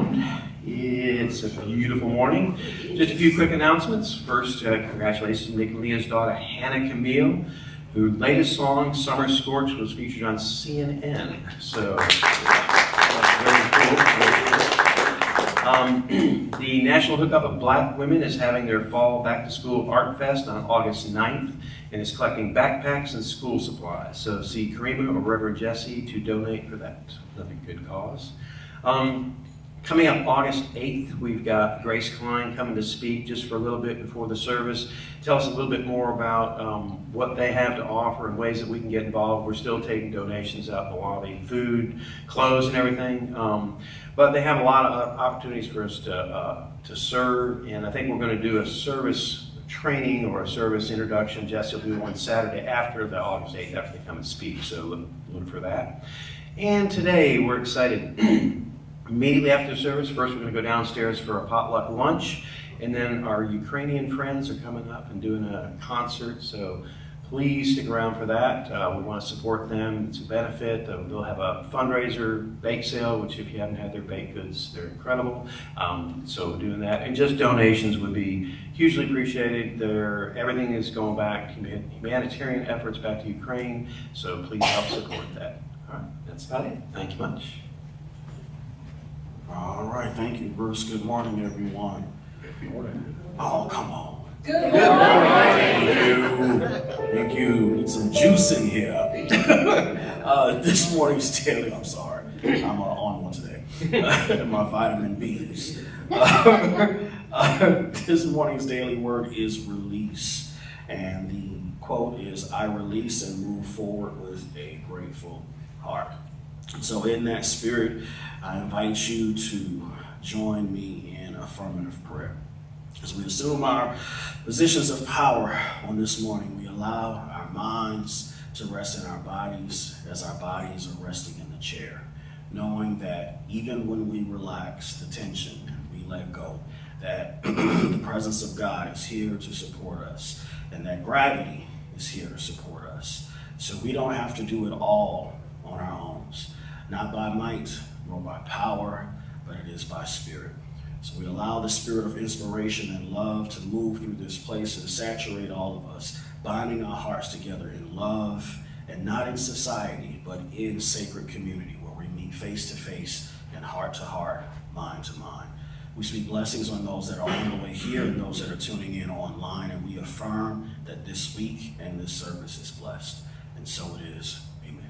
around. It's a beautiful morning. Just a few quick announcements. First, congratulations to Nick and Leah's daughter, Hannah Camille, whose latest song, Summer Scorch, was featured on CNN. So, that's very cool. The National Hookup of Black Women is having their Fall Back to School Art Fest on August 9th and is collecting backpacks and school supplies. So see Karima or Reverend Jesse to donate for that. Another good cause. Coming up August 8th, we've got Grace Klein coming to speak just for a little bit before the service. Tell us a little bit more about what they have to offer and ways that we can get involved. We're still taking donations out in the lobby, food, clothes, and everything. But they have a lot of opportunities for us to serve, and I think we're going to do a service training or a service introduction. Jesse will do one Saturday after the August 8th, after they come and speak, so look for that. And today, we're excited. Immediately after the service, first we're going to go downstairs for a potluck lunch, and then our Ukrainian friends are coming up and doing a concert, so please stick around for that. We want to support them. It's a benefit. They'll have a fundraiser bake sale, which if you haven't had their baked goods, they're incredible. So we're doing that. And just donations would be hugely appreciated. Everything is going back, humanitarian efforts back to Ukraine, so please help support that. All right, that's about it. Thank you much. All right, thank you, Bruce. Good morning, everyone. Good morning. Oh, come on. Good morning. Thank you. Need some juice in here. This morning's daily, I'm sorry. I'm on one today. My vitamin B's. This morning's daily word is release. And the quote is, I release and move forward with a grateful heart. So in that spirit, I invite you to join me in affirmative prayer. As we assume our positions of power on this morning, we allow our minds to rest in our bodies as our bodies are resting in the chair, knowing that even when we relax the tension, we let go, that the presence of God is here to support us, and that gravity is here to support us. So we don't have to do it all on our own, not by might nor by power, but it is by spirit. So we allow the spirit of inspiration and love to move through this place and saturate all of us, binding our hearts together in love, and not in society, but in sacred community where we meet face to face and heart to heart, mind to mind. We speak blessings on those that are on the way here and those that are tuning in online, and we affirm that this week and this service is blessed. And so it is. Amen.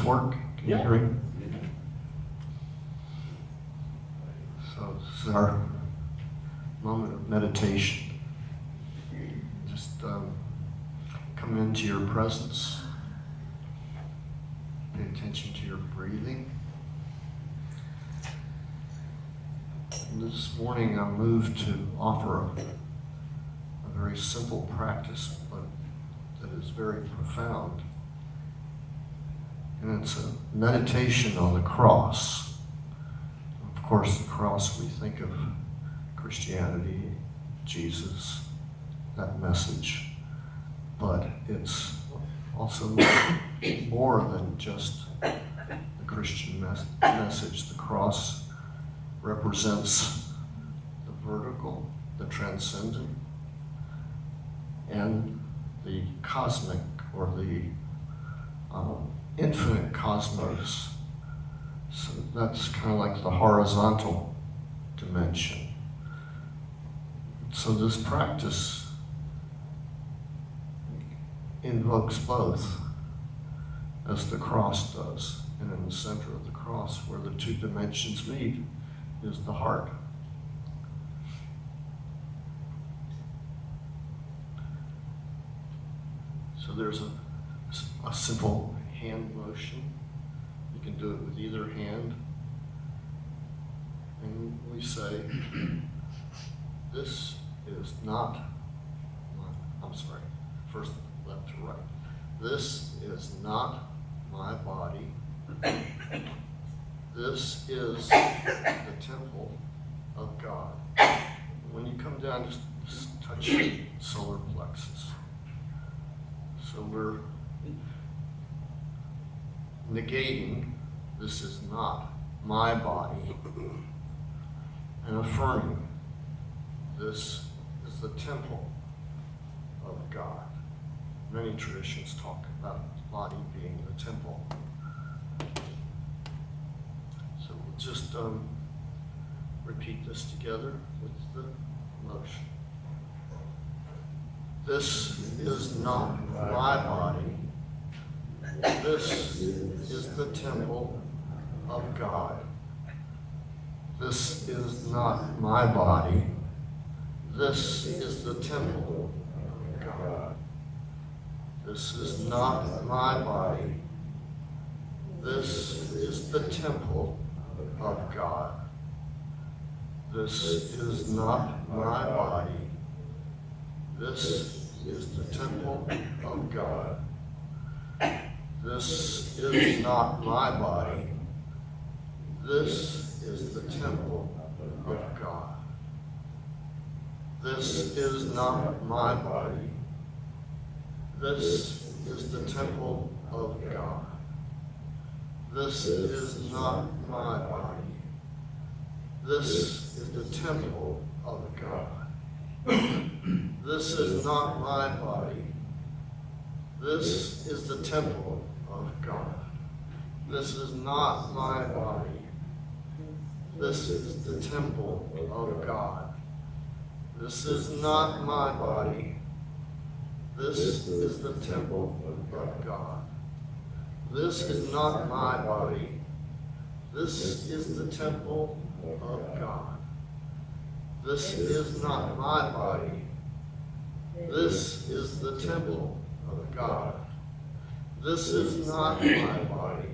work? Can you Yeah. hear me? So this is our moment of meditation. Just come into your presence. Pay attention to your breathing. And this morning I'm moved to offer a very simple practice, but that is very profound. And it's a meditation on the cross. Of course, the cross, we think of Christianity, Jesus, that message. But it's also more than just the Christian message. The cross represents the vertical, the transcendent, and the cosmic, or the infinite cosmos. So that's kind of like the horizontal dimension. So this practice invokes both, as the cross does. And in the center of the cross, where the two dimensions meet, is the heart. So there's a simple hand motion. You can do it with either hand. And we say, this is not, I'm sorry, first left to right. This is not my body. This is the temple of God. When you come down, just touch your solar plexus. So we're negating, this is not my body, and affirming, this is the temple of God. Many traditions talk about the body being the temple. So we'll just repeat this together with the motion. This is not my body. This is the temple of God. This is not my body. This is the temple of God. This is not my body. This is the temple of God. This is not my body. This is the temple of God. This is not my body. This is the temple of God. This is not my body. This is the temple of God. This is not my body. This is the temple of God. This is not my body. This is the temple of God. This is not my body. This is the temple of God. This is not my body. This is the temple of God. This is not my body. This is the temple of God. This is not my body. This is the temple of God. This is not my body.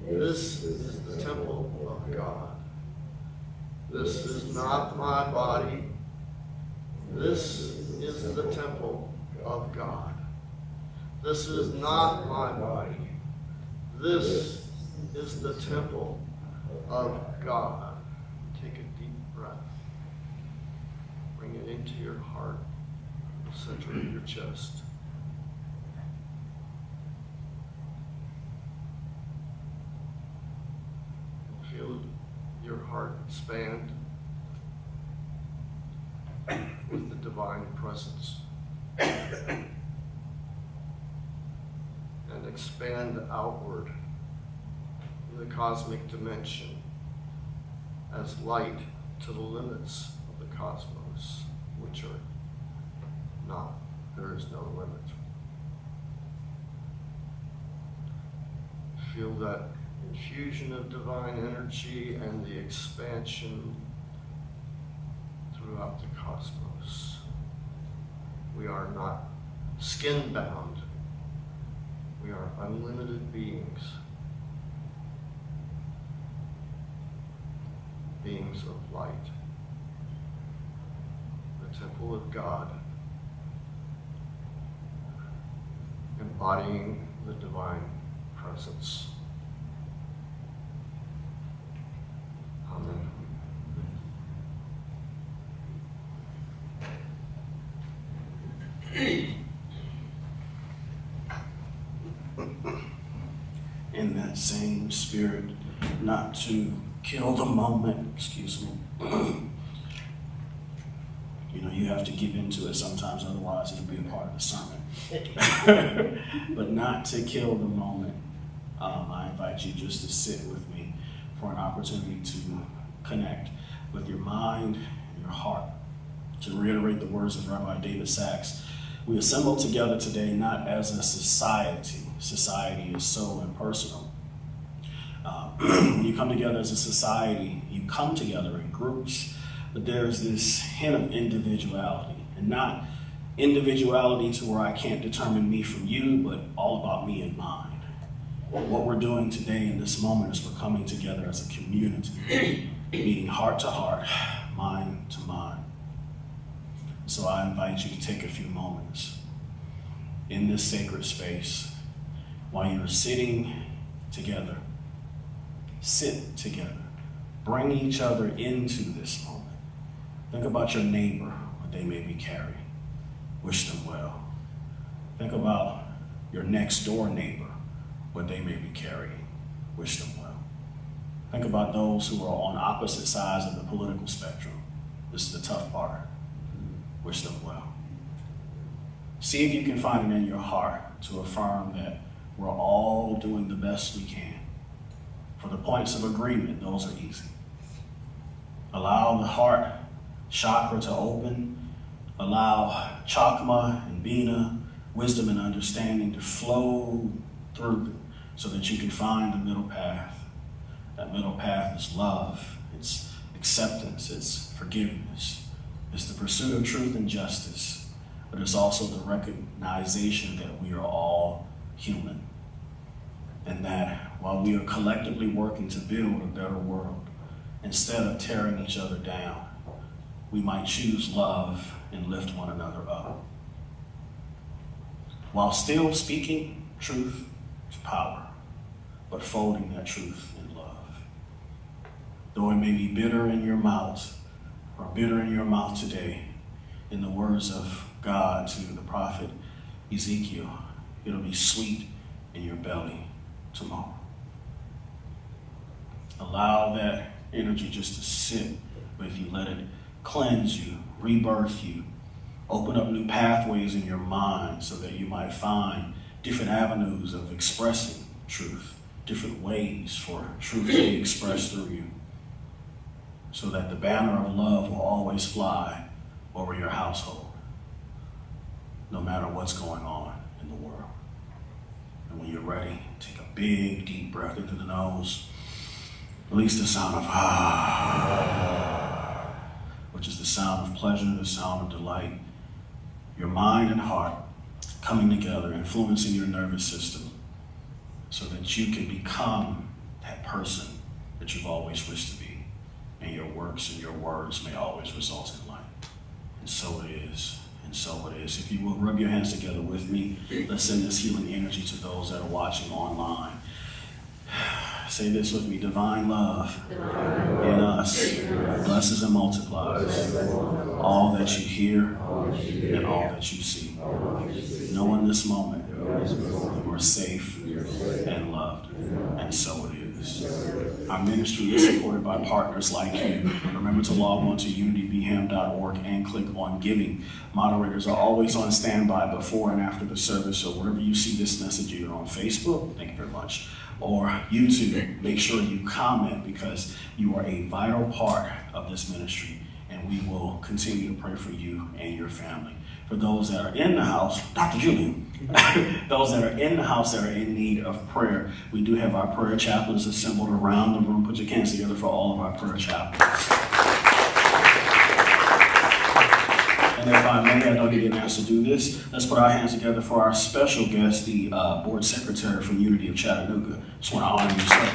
This is the temple of God. This is not my body. This is the temple of God. This is not my body. This is the temple of God. Take a deep breath. Bring it into your heart, the center of your chest. Feel your heart expand with the divine presence. And expand outward in the cosmic dimension as light to the limits of the cosmos, which are not, there is no limit. feel that infusion of divine energy and the expansion throughout the cosmos. We are not skin bound. We are unlimited beings. Beings of light. The temple of God. Embodying the divine presence. Amen. In that same spirit, not to kill the moment, excuse me. You know, you have to give into it sometimes, otherwise it'll be a part of the sermon. But not to kill the moment. I invite you just to sit with me for an opportunity to connect with your mind and your heart. To reiterate the words of Rabbi David Sachs, we assemble together today not as a society. Society is so impersonal. When you come together as a society, you come together in groups, but there's this hint of individuality, and not individuality to where I can't determine me from you, but all about me and mine. What we're doing today in this moment is we're coming together as a community, meeting heart to heart, mind to mind. So I invite you to take a few moments in this sacred space while you're sitting together. Sit together. Bring each other into this moment. Think about your neighbor, what they may be carrying. Wish them well. Think about your next door neighbor, what they may be carrying. Wish them well. Think about those who are on opposite sides of the political spectrum. This is the tough part. Wish them well. See if you can find it in your heart to affirm that we're all doing the best we can. For the points of agreement, those are easy. Allow the heart chakra to open. Allow Chakma and Bina, wisdom and understanding to flow through so that you can find the middle path. That middle path is love, it's acceptance, it's forgiveness. It's the pursuit of truth and justice, but it's also the recognition that we are all human. And that while we are collectively working to build a better world, instead of tearing each other down, we might choose love and lift one another up. While still speaking truth to power, but folding that truth in love. Though it may be bitter in your mouth, or bitter in your mouth today, in the words of God to the prophet Ezekiel, it'll be sweet in your belly tomorrow. Allow that energy just to sit with you. Let it cleanse you, rebirth you, open up new pathways in your mind so that you might find different avenues of expressing truth, different ways for truth to be expressed through you, so that the banner of love will always fly over your household, no matter what's going on in the world. And when you're ready, take a big, deep breath into the nose. Release the sound of ah, which is the sound of pleasure, the sound of delight. Your mind and heart coming together, influencing your nervous system, so that you can become that person that you've always wished to be. And your works and your words may always result in light. And so it is. And so it is. If you will rub your hands together with me, let's send this healing energy to those that are watching online. Say this with me: divine love in us blesses and multiplies all that you hear and all that you see. Know in this moment you are safe and loved, and so it is. Our ministry is supported by partners like you. Remember to log on to unitybham.org and click on giving. Moderators are always on standby before and after the service, so wherever you see this message, either on Facebook, thank you very much, or YouTube, make sure you comment, because you are a vital part of this ministry, and we will continue to pray for you and your family. for those that are in the house, Dr. Julian, those that are in the house that are in need of prayer, we do have our prayer chaplains assembled around the room. Put your hands together for all of our prayer chaplains. And if I may, I know you didn't ask to do this, let's put our hands together for our special guest, the board secretary from Unity of Chattanooga. Just want to honor you, sir.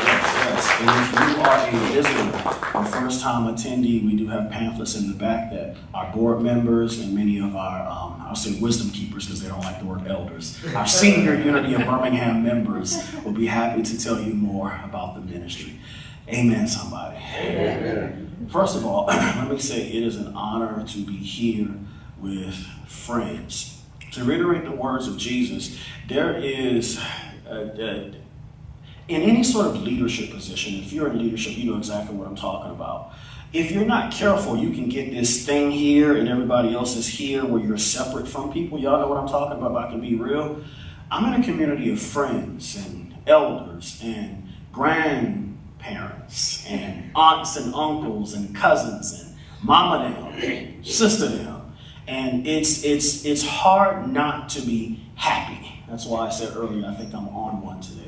Yes. And if you are a visitor or first-time attendee, we do have pamphlets in the back that our board members and many of our, I'll say wisdom keepers because they don't like the word elders, our senior Unity of Birmingham members will be happy to tell you more about the ministry. Amen, somebody. Amen. First of all, let me say it is an honor to be here with friends. To reiterate the words of Jesus, there is in any sort of leadership position, if you're in leadership, you know exactly what I'm talking about. If you're not careful, you can get this thing here and everybody else is here where you're separate from people. Y'all know what I'm talking about, if I can be real. I'm in a community of friends and elders and grandparents and aunts and uncles and cousins and mama them and sister them. And it's hard not to be happy. That's why I said earlier, I think I'm on one today.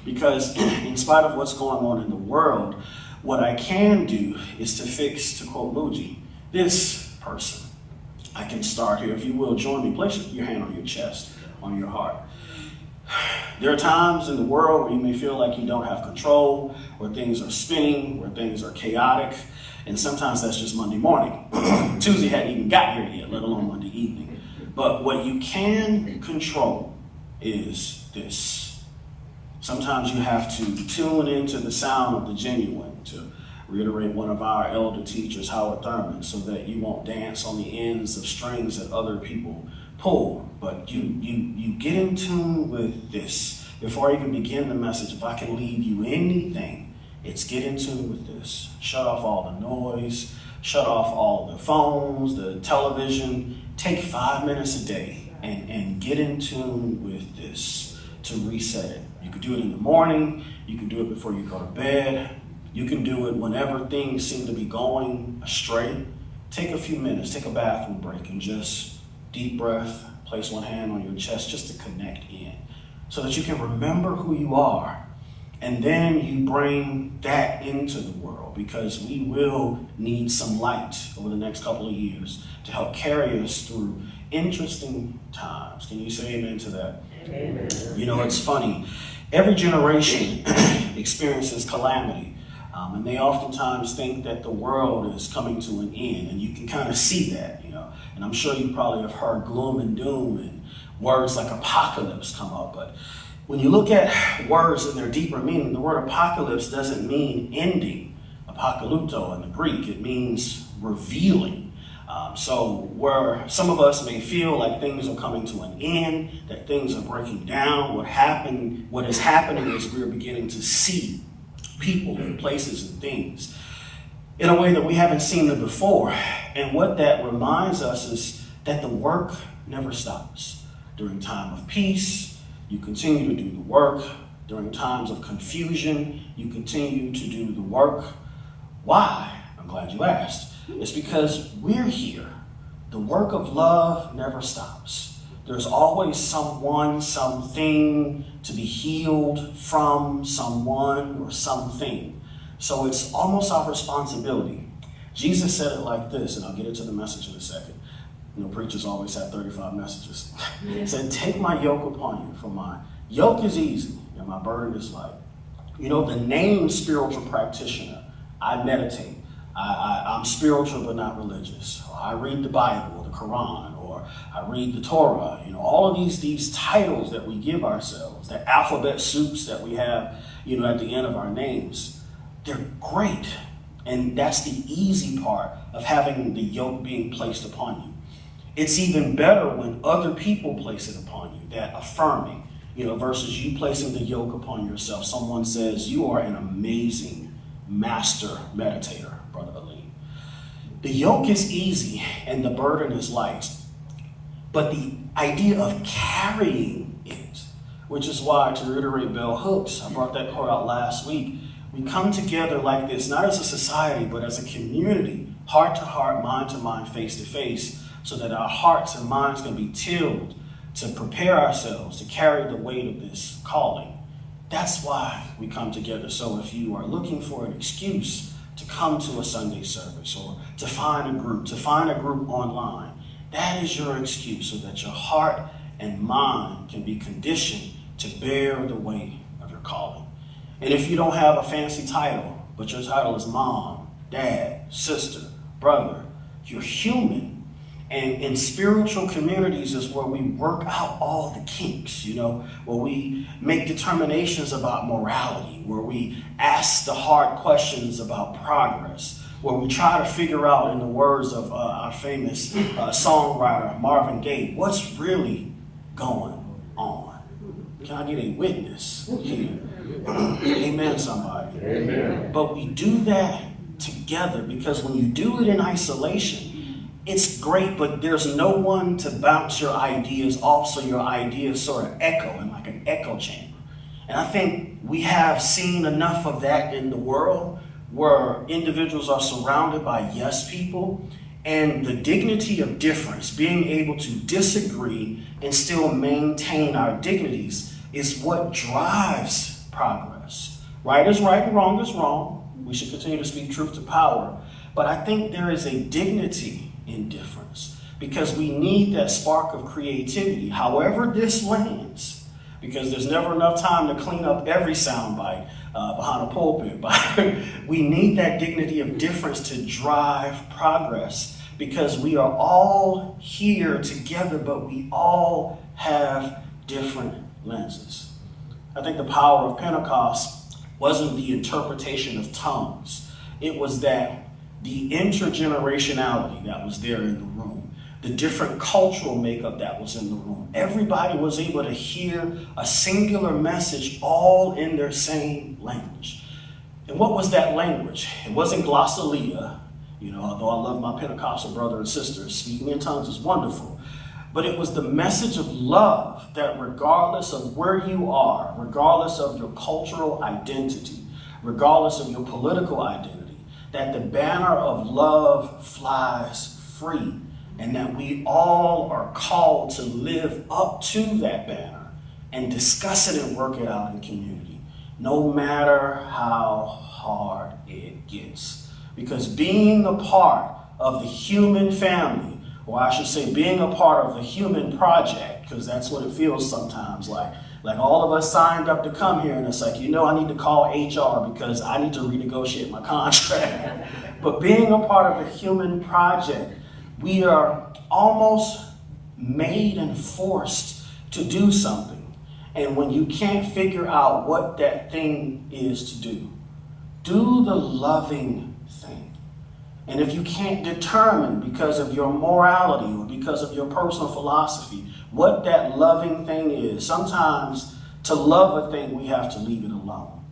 Because in spite of what's going on in the world, what I can do is to fix, to quote Muji, this person. I can start here. If you will, join me. Place your hand on your chest, on your heart. There are times in the world where you may feel like you don't have control, where things are spinning, where things are chaotic, and sometimes that's just Monday morning. Tuesday hadn't even got here yet, let alone Monday evening. But what you can control is this. Sometimes you have to tune into the sound of the genuine, to reiterate one of our elder teachers, Howard Thurman, so that you won't dance on the ends of strings that other people pull. But you get in tune with this. Before I even begin the message, if I can leave you anything, it's get in tune with this. Shut off all the noise, shut off all the phones, the television. Take 5 minutes a day and get in tune with this to reset it. You can do it in the morning, you can do it before you go to bed, you can do it whenever things seem to be going astray. Take a few minutes, take a bathroom break and just deep breath, place one hand on your chest just to connect in so that you can remember who you are. And then you bring that into the world because we will need some light over the next couple of years to help carry us through interesting times. Can you say amen to that? Amen. You know, it's funny. Every generation experiences calamity, and they oftentimes think that the world is coming to an end, and you can kind of see that, you know. And I'm sure you probably have heard gloom and doom and words like apocalypse come up, but when you look at words in their deeper meaning, the word apocalypse doesn't mean ending. Apokalypto in the Greek, it means revealing. So where some of us may feel like things are coming to an end, that things are breaking down, what is happening is we're beginning to see people and places and things in a way that we haven't seen them before. And what that reminds us is that the work never stops. During time of peace, you continue to do the work. During times of confusion, you continue to do the work. Why? I'm glad you asked. It's because we're here. The work of love never stops. There's always someone, something to be healed from, someone or something. So it's almost our responsibility. Jesus said it like this, and I'll get into the message in a second. You know, preachers always have 35 messages. He said, take my yoke upon you, for my yoke is easy and my burden is light. You know, the name spiritual practitioner, I meditate. I'm spiritual but not religious. Or I read the Bible, the Quran, or I read the Torah. You know, all of these titles that we give ourselves, the alphabet soups that we have, you know, at the end of our names, they're great. And that's the easy part of having the yoke being placed upon you. It's even better when other people place it upon you, that affirming, you know, versus you placing the yoke upon yourself. Someone says, you are an amazing master meditator, Brother Aline. The yoke is easy and the burden is light. But the idea of carrying it, which is why, to reiterate bell hooks, I brought that quote out last week, we come together like this, not as a society, but as a community, heart to heart, mind to mind, face to face, so that our hearts and minds can be tilled to prepare ourselves to carry the weight of this calling. That's why we come together. So if you are looking for an excuse to come to a Sunday service or to find a group online, that is your excuse so that your heart and mind can be conditioned to bear the weight of your calling. And if you don't have a fancy title, but your title is mom, dad, sister, brother, you're human. And in spiritual communities is where we work out all the kinks, where we make determinations about morality, where we ask the hard questions about progress, where we try to figure out, in the words of our famous songwriter Marvin Gaye, what's really going on. Can I get a witness here? Amen, somebody. Amen. But we do that together, because when you do it in isolation, it's great, but there's no one to bounce your ideas off, so your ideas sort of echo in like an echo chamber. And I think we have seen enough of that in the world, where individuals are surrounded by yes people, and the dignity of difference, being able to disagree and still maintain our dignities, is what drives progress. Right is right and wrong is wrong. We should continue to speak truth to power. But I think there is a dignity in difference, because we need that spark of creativity, however this lands, because there's never enough time to clean up every soundbite behind a pulpit. But we need that dignity of difference to drive progress, because we are all here together, but we all have different lenses. I think the power of Pentecost wasn't the interpretation of tongues. It was that the intergenerationality that was there in the room, the different cultural makeup that was in the room. Everybody was able to hear a singular message all in their same language. And what was that language? It wasn't glossolalia, although I love my Pentecostal brother and sisters, speaking in tongues is wonderful. But it was the message of love, that regardless of where you are, regardless of your cultural identity, regardless of your political identity, that the banner of love flies free, and that we all are called to live up to that banner and discuss it and work it out in community, no matter how hard it gets. Because being a part of the human family, or I should say being a part of the human project, because that's what it feels sometimes like all of us signed up to come here, and it's like, I need to call HR because I need to renegotiate my contract. But being a part of the human project, we are almost made and forced to do something. And when you can't figure out what that thing is to do the loving thing. And if you can't determine, because of your morality or because of your personal philosophy, what that loving thing is, sometimes to love a thing, we have to leave it alone.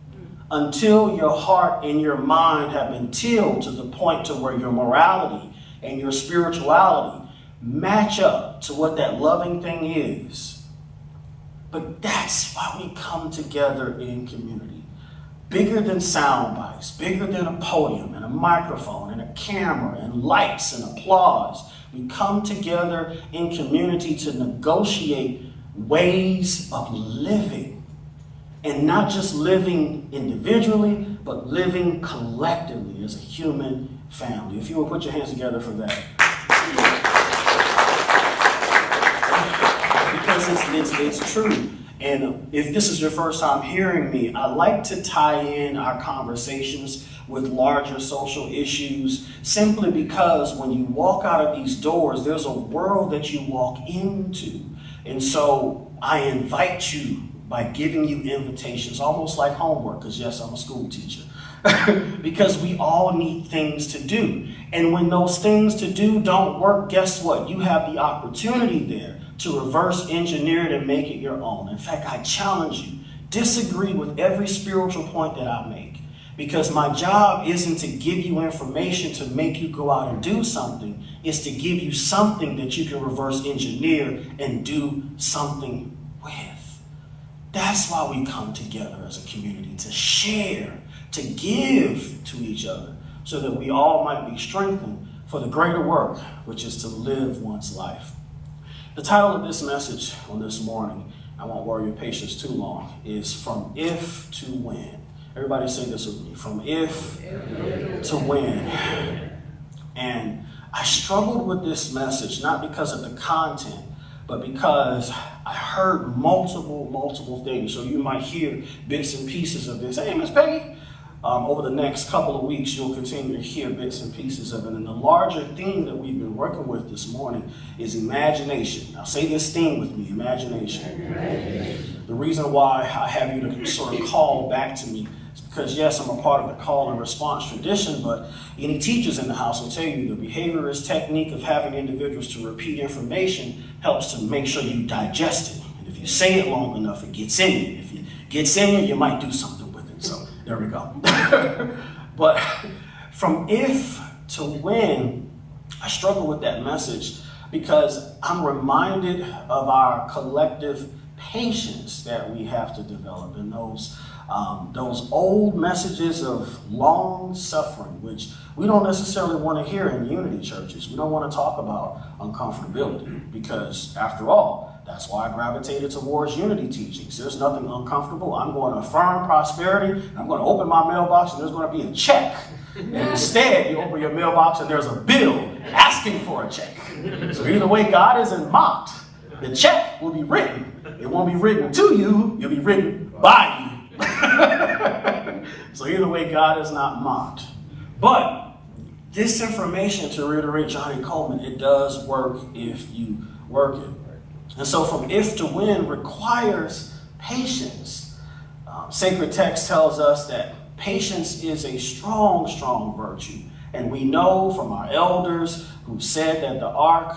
Until your heart and your mind have been tilled to the point to where your morality and your spirituality match up to what that loving thing is. But that's why we come together in community. Bigger than sound bites, bigger than a podium and a microphone and a camera and lights and applause. We come together in community to negotiate ways of living, and not just living individually, but living collectively as a human family. If you will put your hands together for that. Because it's true. And if this is your first time hearing me, I like to tie in our conversations with larger social issues, simply because when you walk out of these doors, there's a world that you walk into. And so I invite you by giving you invitations, almost like homework, because yes, I'm a school teacher, because we all need things to do. And when those things to do don't work, guess what? You have the opportunity there to reverse engineer it and make it your own. In fact, I challenge you, disagree with every spiritual point that I make, because my job isn't to give you information to make you go out and do something. It's to give you something that you can reverse engineer and do something with. That's why we come together as a community, to share, to give to each other, so that we all might be strengthened for the greater work, which is to live one's life. The title of this message on this morning, I won't worry your patience too long, is From If to Win. Everybody say this with me, from if to win. And I struggled with this message, not because of the content, but because I heard multiple things. So you might hear bits and pieces of this. Hey, Miss Peggy. Over the next couple of weeks, you'll continue to hear bits and pieces of it. And the larger theme that we've been working with this morning is imagination. Now say this theme with me, imagination. The reason why I have you to sort of call back to me is because, yes, I'm a part of the call and response tradition, but any teachers in the house will tell you the behaviorist technique of having individuals to repeat information helps to make sure you digest it. And if you say it long enough, it gets in you. If it gets in you, you might do something with it. So there we go. But from if to win, I struggle with that message because I'm reminded of our collective patience that we have to develop, and those old messages of long suffering, which we don't necessarily want to hear in unity churches. We don't want to talk about uncomfortability because, after all, that's why I gravitated towards unity teachings. There's nothing uncomfortable. I'm going to affirm prosperity. I'm going to open my mailbox and there's going to be a check. And instead, you open your mailbox and there's a bill asking for a check. So either way, God isn't mocked. The check will be written. It won't be written to you. It'll be written by you. So either way, God is not mocked. But this information, to reiterate Johnny Coleman, it does work if you work it. And so from if to win requires patience. Sacred text tells us that patience is a strong virtue. And we know from our elders who said that the ark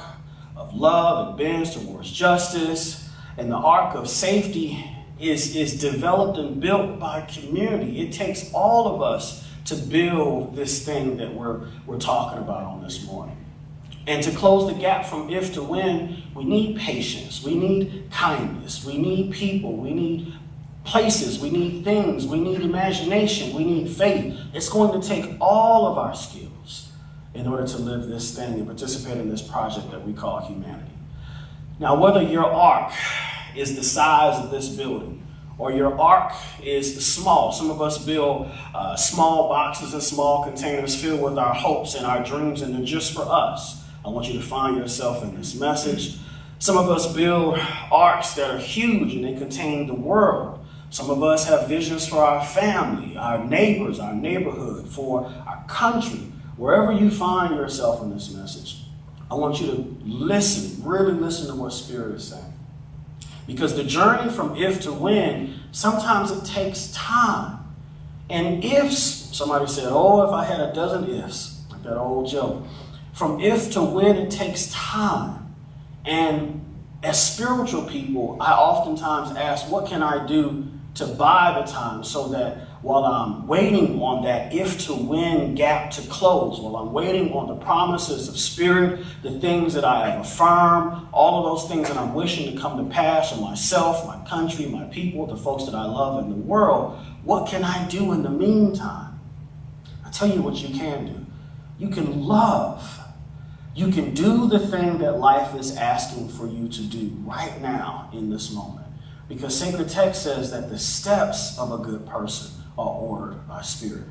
of love and bends towards justice and the ark of safety is developed and built by community. It takes all of us to build this thing that we're talking about on this morning. And to close the gap from if to win, we need patience, we need kindness, we need people, we need places, we need things, we need imagination, we need faith. It's going to take all of our skills in order to live this thing and participate in this project that we call humanity. Now, whether your ark is the size of this building or your ark is small, some of us build small boxes and small containers filled with our hopes and our dreams, and they're just for us. I want you to find yourself in this message. Some of us build arks that are huge and they contain the world. Some of us have visions for our family, our neighbors, our neighborhood, for our country. Wherever you find yourself in this message, I want you to listen, really listen to what Spirit is saying. Because the journey from if to win, sometimes it takes time. And ifs, somebody said, oh, if I had a dozen ifs, like that old joke. From if to win, it takes time. And as spiritual people, I oftentimes ask, what can I do to buy the time so that while I'm waiting on that if to win gap to close, while I'm waiting on the promises of Spirit, the things that I have affirmed, all of those things that I'm wishing to come to pass for myself, my country, my people, the folks that I love in the world, what can I do in the meantime? I tell you what you can do. You can love. You can do the thing that life is asking for you to do right now in this moment. Because sacred text says that the steps of a good person are ordered by Spirit.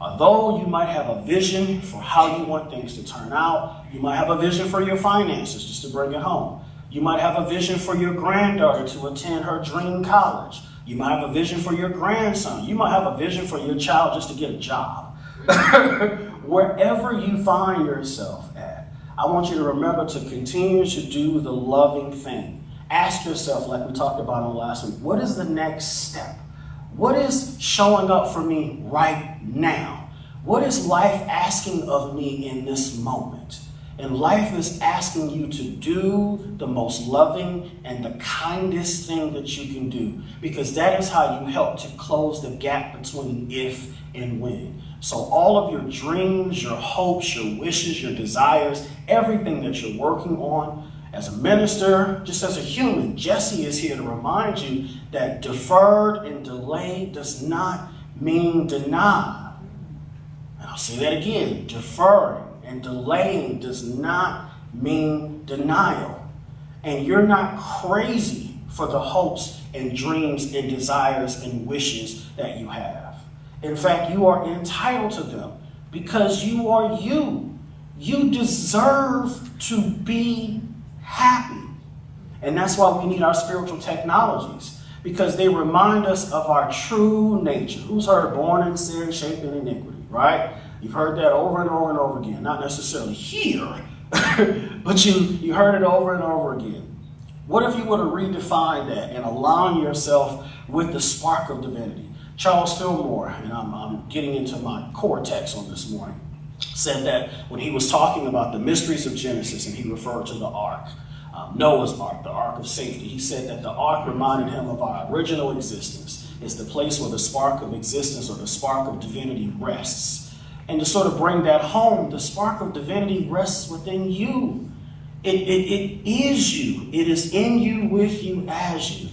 Although you might have a vision for how you want things to turn out, you might have a vision for your finances, just to bring it home. You might have a vision for your granddaughter to attend her dream college. You might have a vision for your grandson. You might have a vision for your child just to get a job. Wherever you find yourself at, I want you to remember to continue to do the loving thing. Ask yourself, like we talked about on last week, what is the next step? What is showing up for me right now? What is life asking of me in this moment? And life is asking you to do the most loving and the kindest thing that you can do, because that is how you help to close the gap between if and when. So all of your dreams, your hopes, your wishes, your desires, everything that you're working on as a minister, just as a human, Jesse is here to remind you that deferred and delayed does not mean denied. And I'll say that again, deferring and delaying does not mean denial. And you're not crazy for the hopes and dreams and desires and wishes that you have. In fact, you are entitled to them because you are you. You deserve to be happy. And that's why we need our spiritual technologies, because they remind us of our true nature. Who's heard born in sin, shaped in iniquity, right? You've heard that over and over and over again. Not necessarily here, but you heard it over and over again. What if you were to redefine that and align yourself with the spark of divinity? Charles Fillmore, and I'm getting into my core text on this morning, said that when he was talking about the mysteries of Genesis, and he referred to the ark, Noah's ark, the ark of safety, he said that the ark reminded him of our original existence. It's the place where the spark of existence or the spark of divinity rests. And to sort of bring that home, the spark of divinity rests within you. It is you. It is in you, with you, as you.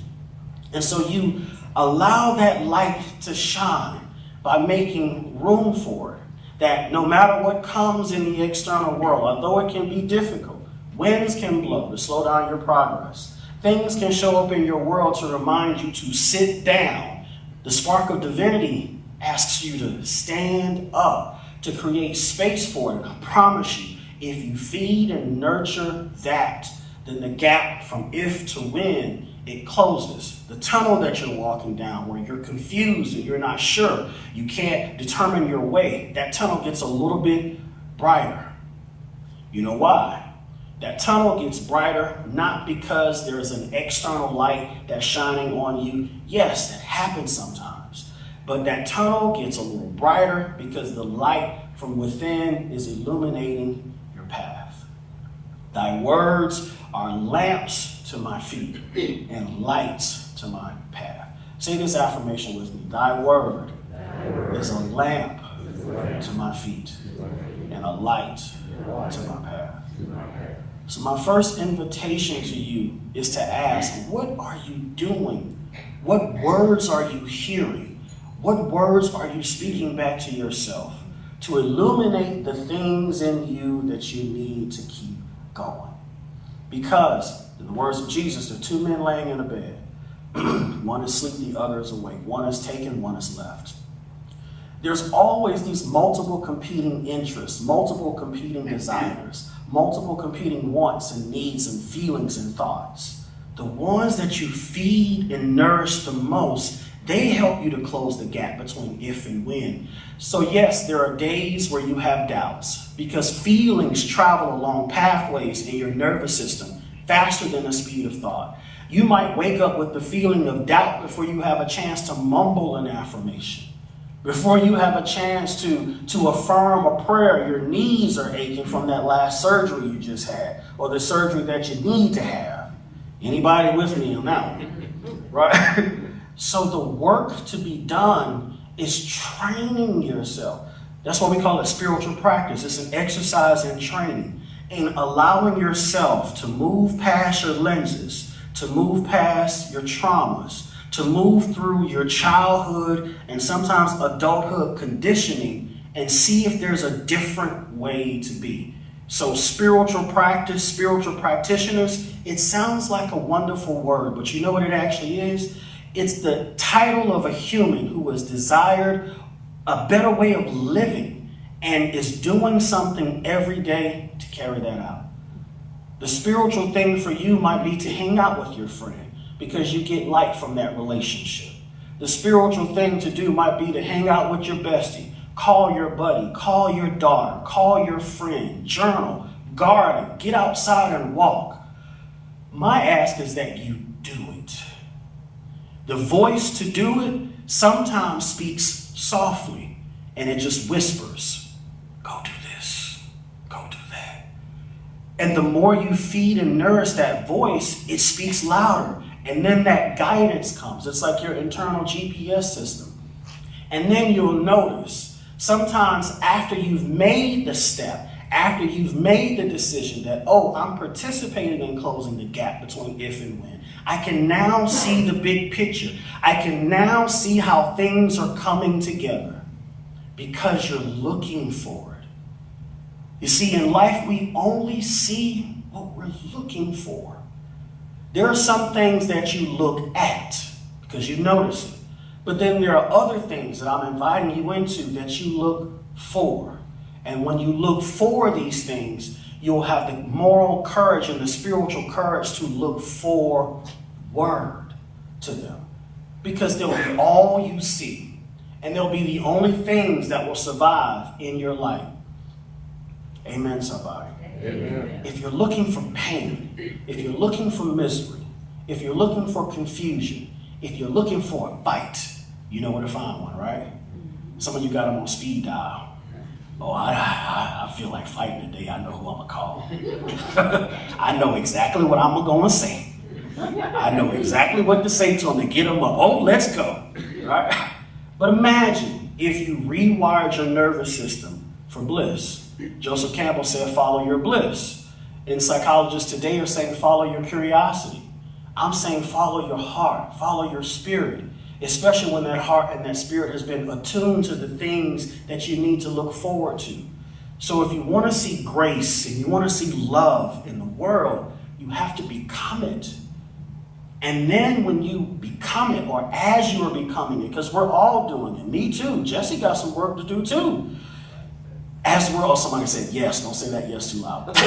And so you allow that light to shine by making room for it. That no matter what comes in the external world, although it can be difficult, winds can blow to slow down your progress. Things can show up in your world to remind you to sit down. The spark of divinity asks you to stand up, to create space for it. I promise you, if you feed and nurture that, then the gap from if to when, it closes. The tunnel that you're walking down where you're confused and you're not sure, you can't determine your way, that tunnel gets a little bit brighter. You know why? That tunnel gets brighter not because there is an external light that's shining on you. Yes, that happens sometimes. But that tunnel gets a little brighter because the light from within is illuminating your path. Thy words are lamps to my feet and lights to my path. Say this affirmation with me. Thy word is a lamp to my feet and a light to my path. So my first invitation to you is to ask, what are you doing? What words are you hearing? What words are you speaking back to yourself to illuminate the things in you that you need to keep going? Because, in the words of Jesus, there are two men laying in a bed. One is asleep, the other is awake. One is taken, one is left. There's always these multiple competing interests, multiple competing desires, multiple competing wants and needs and feelings and thoughts. The ones that you feed and nourish the most, they help you to close the gap between if and when. So yes, there are days where you have doubts because feelings travel along pathways in your nervous system faster than the speed of thought. You might wake up with the feeling of doubt before you have a chance to mumble an affirmation. Before you have a chance to affirm a prayer, your knees are aching from that last surgery you just had, or the surgery that you need to have. Anybody with me on that one? Right? So the work to be done is training yourself. That's why we call it spiritual practice. It's an exercise in training, in allowing yourself to move past your lenses, to move past your traumas, to move through your childhood and sometimes adulthood conditioning and see if there's a different way to be. So spiritual practice, spiritual practitioners, it sounds like a wonderful word, but you know what it actually is? It's the title of a human who has desired a better way of living and is doing something every day to carry that out. The spiritual thing for you might be to hang out with your friend, because you get light from that relationship. The spiritual thing to do might be to hang out with your bestie, call your buddy, call your daughter, call your friend, journal, garden, get outside and walk. My ask is that you do it. The voice to do it sometimes speaks softly and it just whispers, go do this, go do that. And the more you feed and nourish that voice, it speaks louder. And then that guidance comes. It's like your internal GPS system. And then you'll notice sometimes after you've made the step, after you've made the decision that, oh, I'm participating in closing the gap between if and when, I can now see the big picture. I can now see how things are coming together because you're looking for it. You see, in life, we only see what we're looking for. There are some things that you look at because you notice it. But then there are other things that I'm inviting you into that you look for. And when you look for these things, you'll have the moral courage and the spiritual courage to look forward to them. Because they'll be all you see. And they'll be the only things that will survive in your life. Amen, somebody. Amen. If you're looking for pain, if you're looking for misery, if you're looking for confusion, if you're looking for a fight, you know where to find one, right? Some of you got them on speed dial. Oh, I feel like fighting today. I know who I'm going to call. I know exactly what I'm going to say. I know exactly what to say to them to get them up. Oh, let's go. Right? But imagine if you rewired your nervous system for bliss. Joseph Campbell said, follow your bliss. And psychologists today are saying, follow your curiosity. I'm saying, follow your heart, follow your spirit, especially when that heart and that spirit has been attuned to the things that you need to look forward to. So if you want to see grace and you want to see love in the world, you have to become it. And then when you become it, or as you are becoming it, because we're all doing it, me too, Jesse got some work to do too. As we're all, somebody said yes, don't say that yes too loud.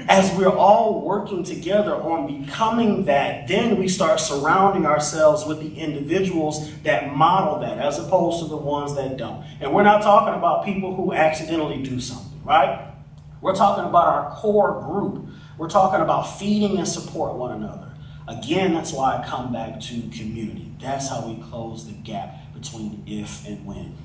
As we're all working together on becoming that, then we start surrounding ourselves with the individuals that model that, as opposed to the ones that don't. And we're not talking about people who accidentally do something, right? We're talking about our core group. We're talking about feeding and support one another. Again, that's why I come back to community. That's how we close the gap between if and when.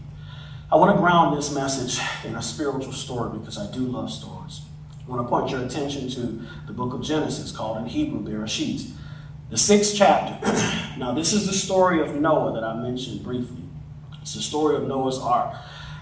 I want to ground this message in a spiritual story because I do love stories. I want to point your attention to the book of Genesis, called in Hebrew Bereshit, the 6th chapter. Now, this is the story of Noah that I mentioned briefly. It's the story of Noah's Ark.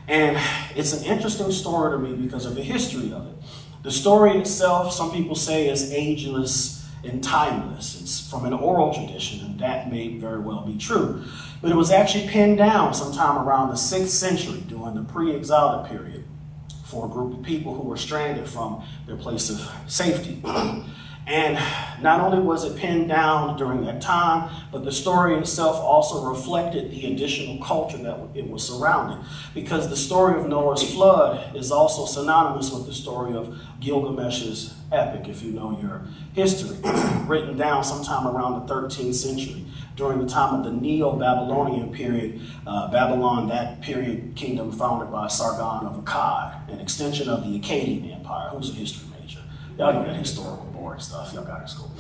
And it's an interesting story to me because of the history of it. The story itself, some people say, is ageless and timeless. It's from an oral tradition, and that may very well be true. But it was actually penned down sometime around the 6th century during the pre-exilic period for a group of people who were stranded from their place of safety. And not only was it penned down during that time, but the story itself also reflected the additional culture that it was surrounding. Because the story of Noah's flood is also synonymous with the story of Gilgamesh's epic, if you know your history, written down sometime around the 13th century during the time of the Neo-Babylonian period. Babylon, that period kingdom founded by Sargon of Akkad, an extension of the Akkadian Empire. Who's a history major? Y'all know that historical boring stuff. Y'all got it in school.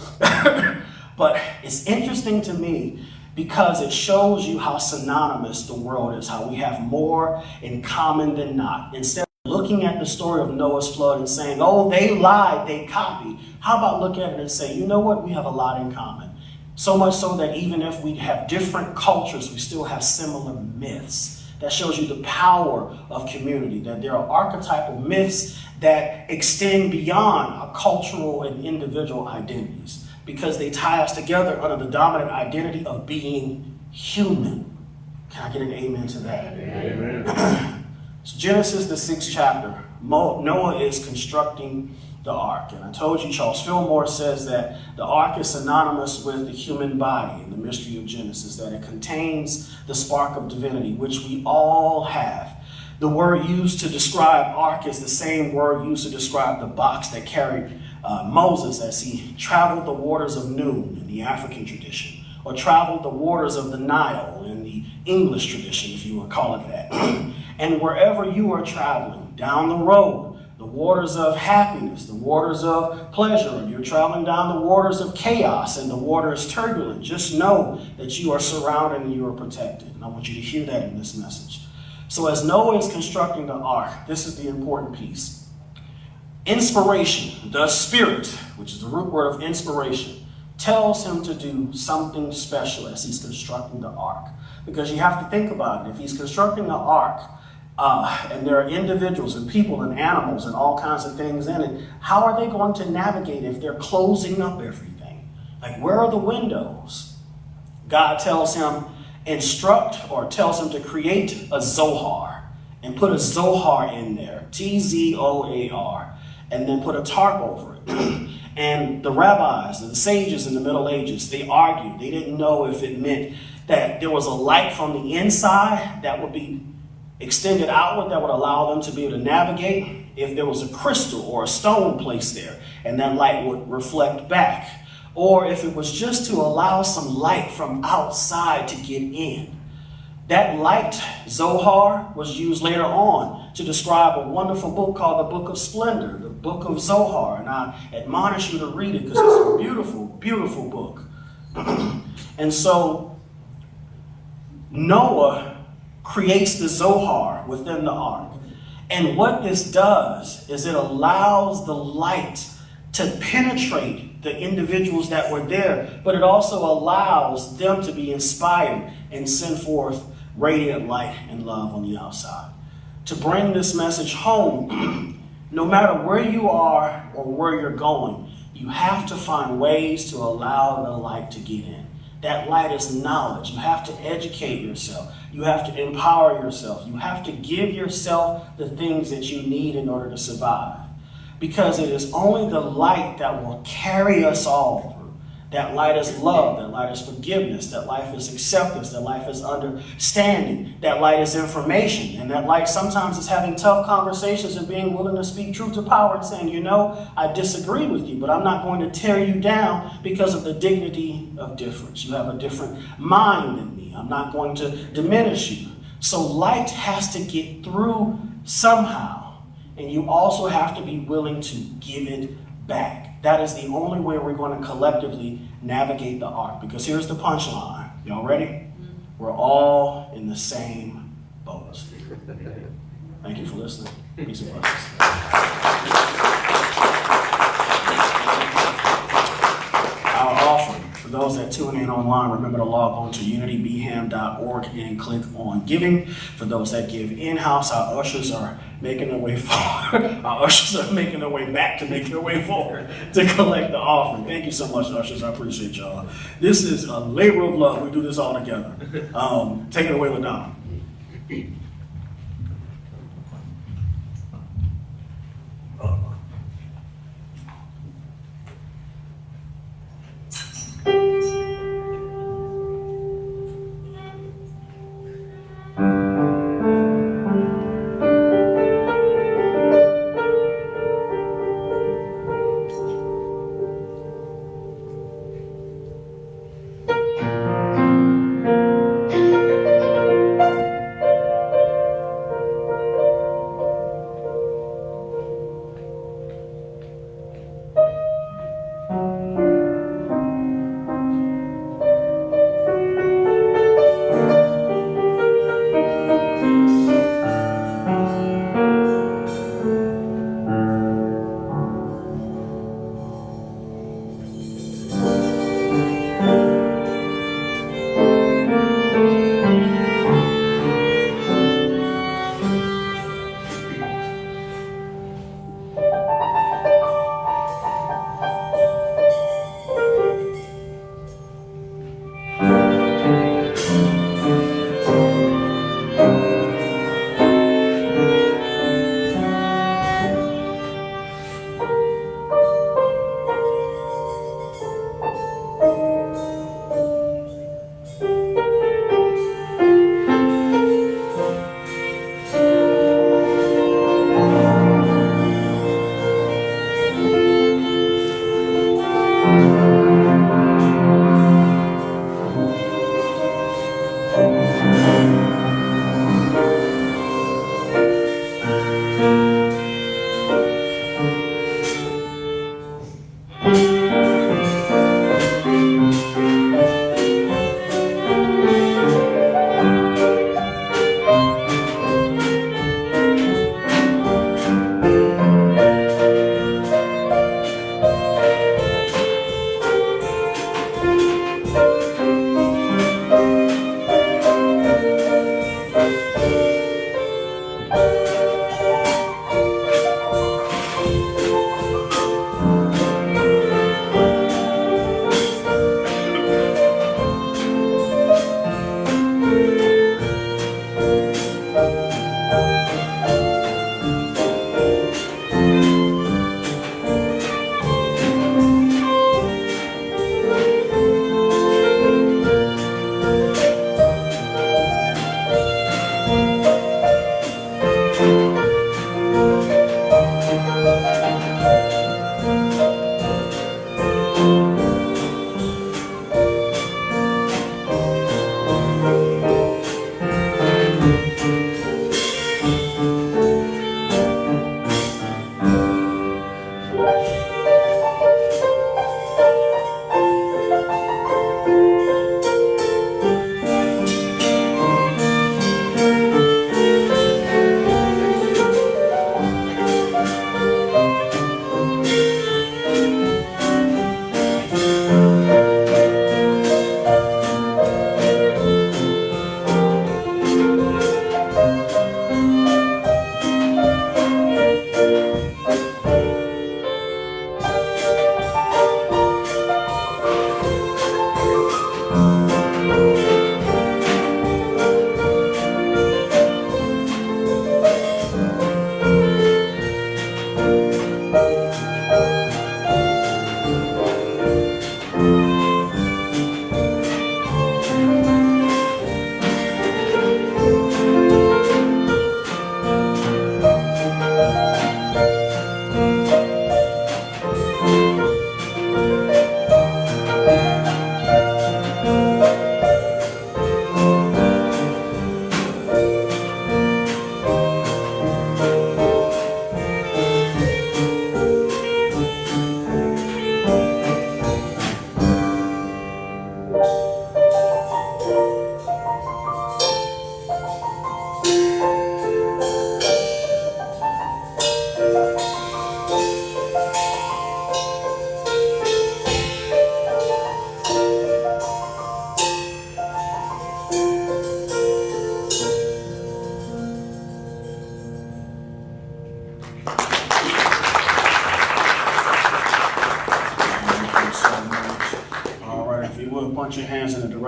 But it's interesting to me because it shows you how synonymous the world is, how we have more in common than not. Instead of looking at the story of Noah's flood and saying, oh, they lied, they copied, how about look at it and say, you know what, we have a lot in common. So much so that even if we have different cultures, we still have similar myths. That shows you the power of community, that there are archetypal myths that extend beyond our cultural and individual identities because they tie us together under the dominant identity of being human. Can I get an amen to that? Amen. So Genesis, the 6th chapter, Noah is constructing the ark. And I told you, Charles Fillmore says that the ark is synonymous with the human body in the mystery of Genesis, that it contains the spark of divinity, which we all have. The word used to describe ark is the same word used to describe the box that carried Moses as he traveled the waters of Nun in the African tradition, or traveled the waters of the Nile in the English tradition, if you would call it that. And wherever you are traveling down the road, the waters of happiness, the waters of pleasure, and you're traveling down the waters of chaos and the water is turbulent, just know that you are surrounded and you are protected. And I want you to hear that in this message. So as Noah is constructing the ark, this is the important piece. Inspiration, the Spirit, which is the root word of inspiration, tells him to do something special as he's constructing the ark. Because you have to think about it. If he's constructing the ark, and there are individuals and people and animals and all kinds of things in it, how are they going to navigate if they're closing up everything? Like, where are the windows? God tells him, instruct, or tells him to create a Zohar, and put a Zohar in there, T-Z-O-A-R, and then put a tarp over it. And the rabbis and the sages in the Middle Ages, they argued. They didn't know if it meant that there was a light from the inside that would be extended outward that would allow them to be able to navigate, if there was a crystal or a stone placed there and that light would reflect back, or if it was just to allow some light from outside to get in. That light, Zohar, was used later on to describe a wonderful book called the Book of Splendor, the Book of Zohar, and I admonish you to read it because it's a beautiful, beautiful book. And so Noah creates the Zohar within the ark. And what this does is it allows the light to penetrate the individuals that were there, but it also allows them to be inspired and send forth radiant light and love on the outside. To bring this message home, no matter where you are or where you're going, you have to find ways to allow the light to get in. That light is knowledge. You have to educate yourself. You have to empower yourself. You have to give yourself the things that you need in order to survive. Because it is only the light that will carry us all through. That light is love. That light is forgiveness. That light is acceptance. That light is understanding. That light is information. And that light sometimes is having tough conversations and being willing to speak truth to power and saying, you know, I disagree with you, but I'm not going to tear you down because of the dignity of difference. You have a different mind than me. I'm not going to diminish you. So light has to get through somehow. And you also have to be willing to give it back. That is the only way we're going to collectively navigate the ark. Because here's the punchline. Y'all ready? We're all in the same boat. Thank you for listening. Peace and blessings. Our offering. For those that tune in online, remember to log on to unitybham.org and click on giving. For those that give in-house, our ushers are making their way forward. Our ushers are making their way back to make their way forward to collect the offering. Thank you so much, ushers. I appreciate y'all. This is a labor of love. We do this all together. Take it away, LaDonna.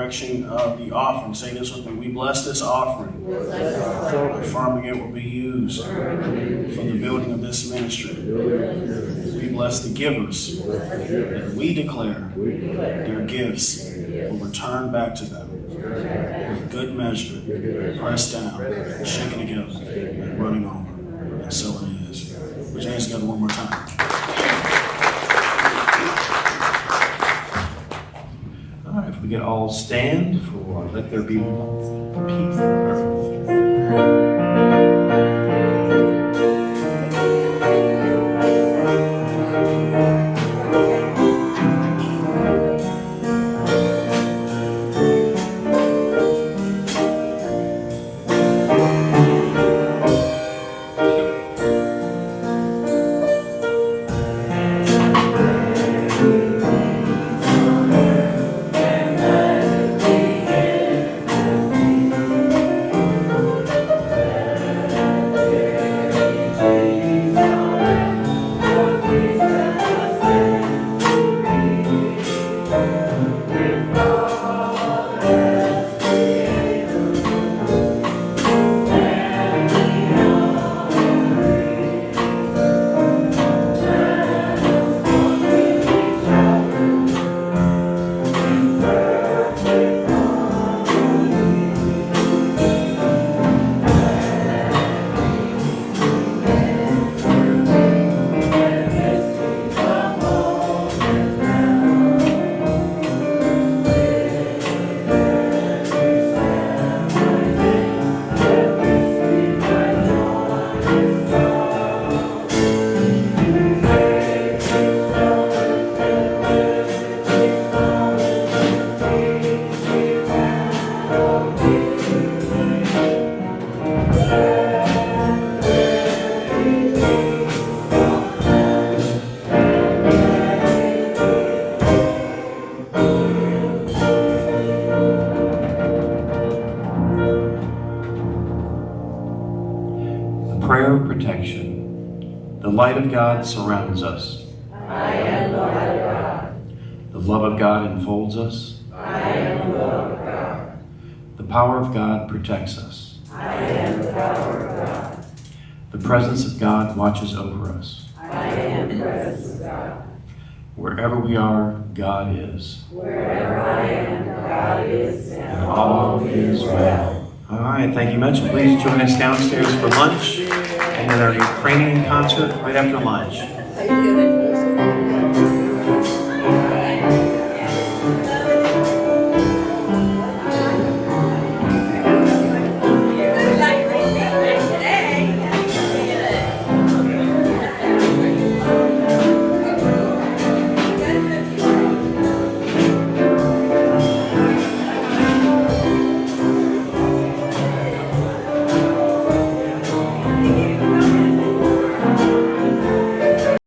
direction of the offering. Say this with me. We bless this offering, affirming it will be used for the building of this ministry. We bless the givers, and we declare their gifts will return back to them with good measure, pressed down, shaken together, and running over. And so it is. Put your hands together one more time. All right, if we could all stand for Let There Be Peace on Earth. Prayer of protection. The light of God surrounds us. I am the light of God. The love of God enfolds us. I am the love of God. The power of God protects us. I am the power of God. The presence of God watches over us. I am the presence of God. Wherever we are, God is. Wherever I am, God is, and All is well. All right, thank you much. Please join us downstairs for lunch and then our Ukrainian concert right after lunch. Thank you.